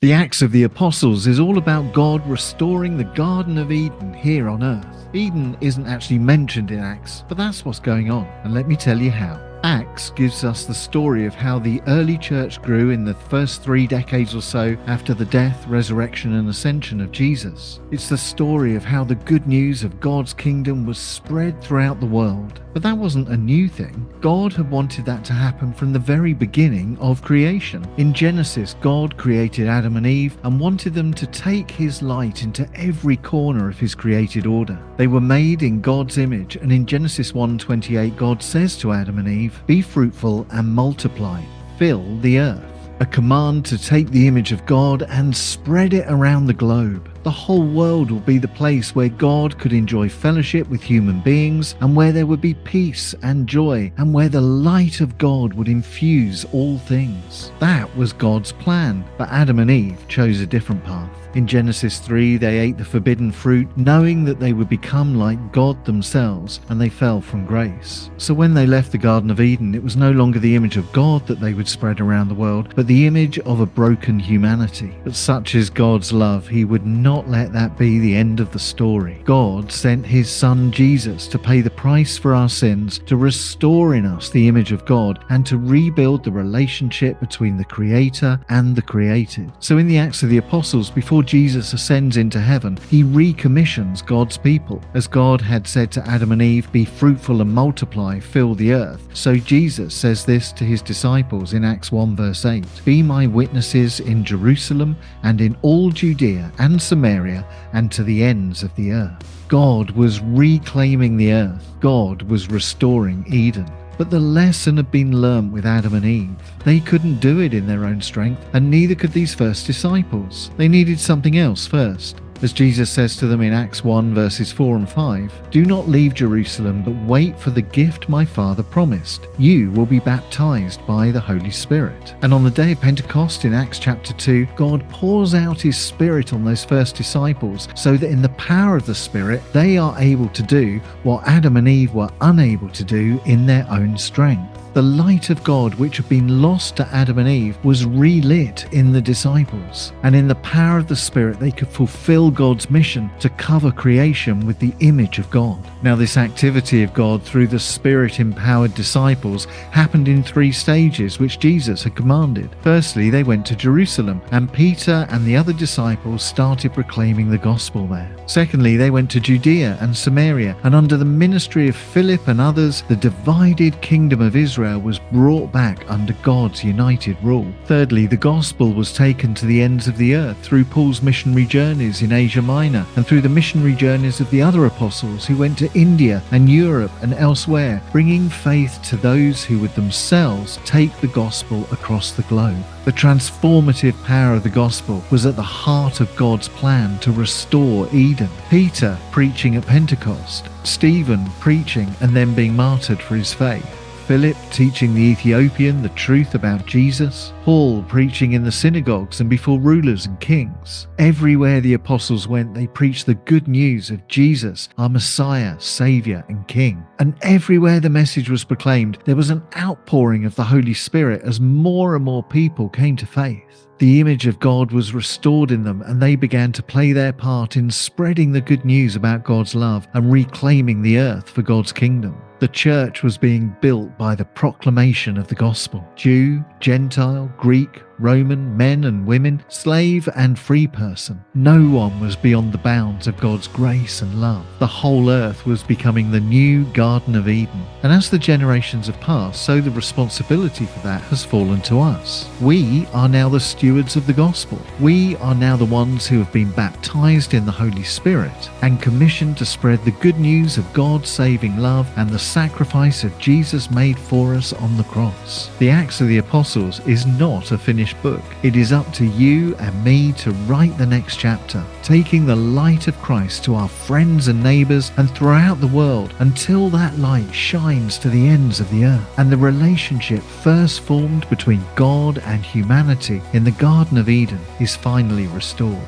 The Acts of the Apostles is all about God restoring the Garden of Eden here on earth. Eden isn't actually mentioned in Acts, but that's what's going on, and let me tell you how. Acts gives us the story of how the early church grew in the first 3 decades or so after the death, resurrection and ascension of Jesus. It's the story of how the good news of God's kingdom was spread throughout the world. But that wasn't a new thing. God had wanted that to happen from the very beginning of creation. In Genesis, God created Adam and Eve and wanted them to take his light into every corner of his created order. They were made in God's image, and in Genesis 1:28, God says to Adam and Eve, "Be fruitful and multiply, fill the earth." A command to take the image of God and spread it around the globe. The whole world will be the place where God could enjoy fellowship with human beings, and where there would be peace and joy, and where the light of God would infuse all things. That was God's plan, but Adam and Eve chose a different path. In Genesis 3, they ate the forbidden fruit, knowing that they would become like God themselves, and they fell from grace. So when they left the Garden of Eden, it was no longer the image of God that they would spread around the world, but the image of a broken humanity. But such is God's love, he would not let that be the end of the story. God sent his son Jesus to pay the price for our sins, to restore in us the image of God, and to rebuild the relationship between the Creator and the created. So in the Acts of the Apostles, before Jesus ascends into heaven, he recommissions God's people. As God had said to Adam and Eve, "Be fruitful and multiply, fill the earth," so Jesus says this to his disciples in Acts 1 verse 8, "Be my witnesses in Jerusalem and in all Judea and Samaria and to the ends of the earth." God was reclaiming the earth. God was restoring Eden. But the lesson had been learnt with Adam and Eve. They couldn't do it in their own strength, and neither could these first disciples. They needed something else first. As Jesus says to them in Acts 1 verses 4 and 5, "Do not leave Jerusalem, but wait for the gift my Father promised. You will be baptized by the Holy Spirit." And on the day of Pentecost in Acts chapter 2, God pours out his Spirit on those first disciples, so that in the power of the Spirit, they are able to do what Adam and Eve were unable to do in their own strength. The light of God, which had been lost to Adam and Eve, was relit in the disciples. And in the power of the Spirit, they could fulfill God's mission to cover creation with the image of God. Now, this activity of God through the Spirit-empowered disciples happened in 3 stages, which Jesus had commanded. Firstly, they went to Jerusalem, and Peter and the other disciples started proclaiming the gospel there. Secondly, they went to Judea and Samaria, and under the ministry of Philip and others, the divided kingdom of Israel was brought back under God's united rule. Thirdly, the gospel was taken to the ends of the earth through Paul's missionary journeys in Asia Minor, and through the missionary journeys of the other apostles who went to India and Europe and elsewhere, bringing faith to those who would themselves take the gospel across the globe. The transformative power of the gospel was at the heart of God's plan to restore Eden. Peter preaching at Pentecost, Stephen preaching and then being martyred for his faith, Philip teaching the Ethiopian the truth about Jesus, Paul preaching in the synagogues and before rulers and kings. Everywhere the apostles went, they preached the good news of Jesus, our Messiah, Saviour and King. And everywhere the message was proclaimed, there was an outpouring of the Holy Spirit as more and more people came to faith. The image of God was restored in them, and they began to play their part in spreading the good news about God's love and reclaiming the earth for God's kingdom. The church was being built by the proclamation of the gospel. Jew, Gentile, Greek, Roman, men and women, slave and free person. No one was beyond the bounds of God's grace and love. The whole earth was becoming the new Garden of Eden. And as the generations have passed, so the responsibility for that has fallen to us. We are now the stewards of the gospel. We are now the ones who have been baptized in the Holy Spirit and commissioned to spread the good news of God's saving love and the sacrifice of Jesus made for us on the cross. The Acts of the Apostles is not a finished book. It is up to you and me to write the next chapter, taking the light of Christ to our friends and neighbours and throughout the world until that light shines to the ends of the earth and the relationship first formed between God and humanity in the Garden of Eden is finally restored.